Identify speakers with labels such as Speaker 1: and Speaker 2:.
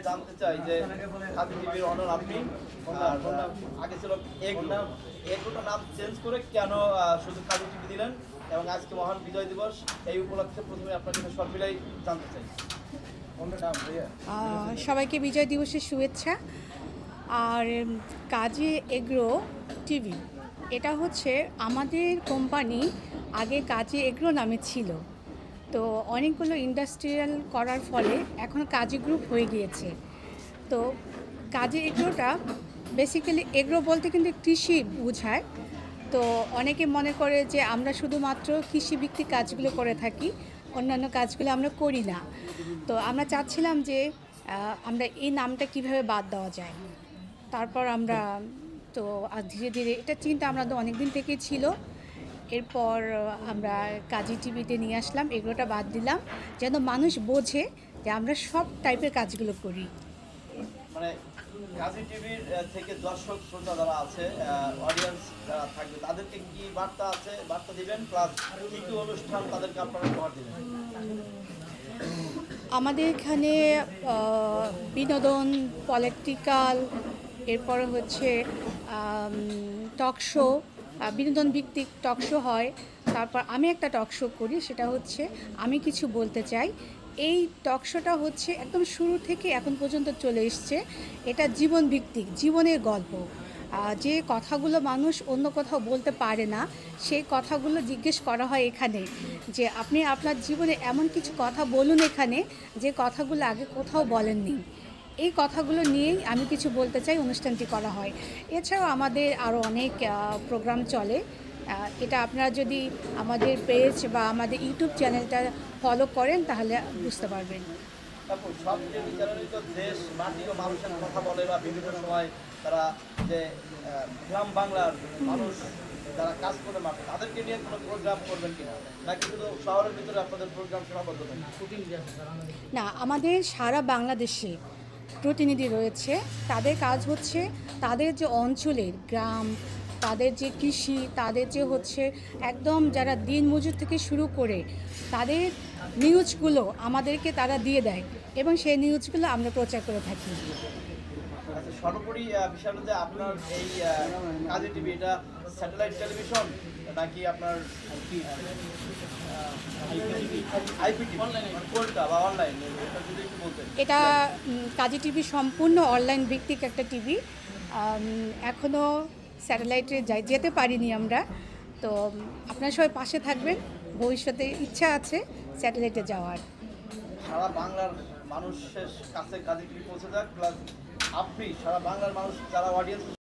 Speaker 1: জানতে চাই যে কাজী টিভির অনার আপনি, আর আগে ছিল এগুলো নাম চেঞ্জ করে কেন শুধু কাজী টিভি দিলেন, এবং আজকে মহান বিজয় দিবস এই উপলক্ষে প্রথমে আপনার কাছে সব মিলাই জানতে চাই।
Speaker 2: সবাইকে বিজয় দিবসের শুভেচ্ছা। আর কাজী এগ্রো টিভি এটা হচ্ছে আমাদের কোম্পানি, আগে কাজী এগ্রো নামে ছিল। তো অনেকগুলো ইন্ডাস্ট্রিয়াল করার ফলে এখন কাজী গ্রুপ হয়ে গিয়েছে। তো কাজী এগ্রোটা বেসিক্যালি এগ্রো বলতে কিন্তু কৃষি বোঝায়। তো অনেকে মনে করে যে আমরা শুধুমাত্র কৃষিভিত্তিক কাজগুলো করে থাকি, অন্যান্য কাজগুলো আমরা করি না। তো আমরা চাচ্ছিলাম যে আমরা এই নামটা কিভাবে বাদ দেওয়া যায়। তারপর আমরা তো ধীরে ধীরে এটা চিন্তা আমাদের অনেক দিন থেকেই ছিল। এরপর আমরা কাজী টিভিতে নিয়ে আসলাম, এগুলোটা বাদ দিলাম যেন মানুষ বোঝে যে আমরা সব টাইপের কাজগুলো করি।
Speaker 1: মানে কাজী টিভির থেকে দর্শক শ্রোতা যারা আছে, অডিয়েন্স যারা থাকবে, তাদেরকে কি বার্তা দিবেন, প্লাস কি কি অনুষ্ঠান তাদেরকে আপনারা উপহার দিবেন?
Speaker 2: আমাদের এখানে বিনোদন, পলিটিক্যাল, এরপরে হচ্ছে টক শো, বিনোদন ভিত্তিক টক শো হয়। তারপর আমি একটা টক শো করি, সেটা হচ্ছে আমি কিছু বলতে চাই। এই টক শোটা হচ্ছে একদম শুরু থেকে এখন পর্যন্ত চলে এসছে। এটা জীবন ভিত্তিক, জীবনের গল্প। যে কথাগুলো মানুষ অন্য কোথাও বলতে পারে না, সেই কথাগুলো জিজ্ঞেস করা হয় এখানে, যে আপনি আপনার জীবনে এমন কিছু কথা বলুন এখানে যে কথাগুলো আগে কোথাও বলেননি। এই কথাগুলো নিয়েই আমি কিছু বলতে চাই, অনুষ্ঠানটি করা হয়। এছাড়াও আমাদের আরও অনেক প্রোগ্রাম চলে। এটা আপনারা যদি আমাদের পেজ বা আমাদের ইউটিউব চ্যানেলটা ফলো করেন তাহলে বুঝতে পারবেন।
Speaker 1: তারপর সব যে বিচারণী তো দেশ, মাটি ও মানুষের কথা বলে, বা বিভিন্ন সময় তারা যে গ্রাম বাংলার মানুষ যারা কাজ করে মাঠে, তাদেরকে নিয়ে কোনো প্রোগ্রাম করবেন কিনা, নাকি শুধু শহরের ভিতরে আপনাদের প্রোগ্রাম সীমাবদ্ধ থাকবে?
Speaker 2: না, আমাদের সারা বাংলাদেশে প্রতিনিধি রয়েছে। তাদের কাজ হচ্ছে তাদের যে অঞ্চলের গ্রাম, তাদের যে কৃষি, তাদের যে হচ্ছে একদম যারা দিনমজুর থেকে শুরু করে তাদের নিউজগুলো আমাদেরকে তারা দিয়ে দেয়, এবং সেই নিউজগুলো আমরা প্রচার করে থাকি।
Speaker 1: আচ্ছা, সর্বোপরি বিষয় হলো যে আপনার এই কাজী টিভি এটা স্যাটেলাইট টেলিভিশন নাকি আপনার আইপিটিভি, কোনটা, বা অনলাইন, এটা যদি একটু বলতেন।
Speaker 2: এটা কাজী টিভি সম্পূর্ণ অনলাইন ভিত্তিক একটা টিভি। এখনও স্যাটেলাইটে যেতে পারিনি আমরা। তো আপনারা সবাই পাশে থাকবেন, ভবিষ্যতে ইচ্ছা আছে স্যাটেলাইটে যাওয়ার।
Speaker 1: সারা বাংলার মানুষের কাছে কাজী টিভি পৌঁছে যাক, প্লাস আপনি সারা বাংলার মানুষ যারা অডিয়েন্স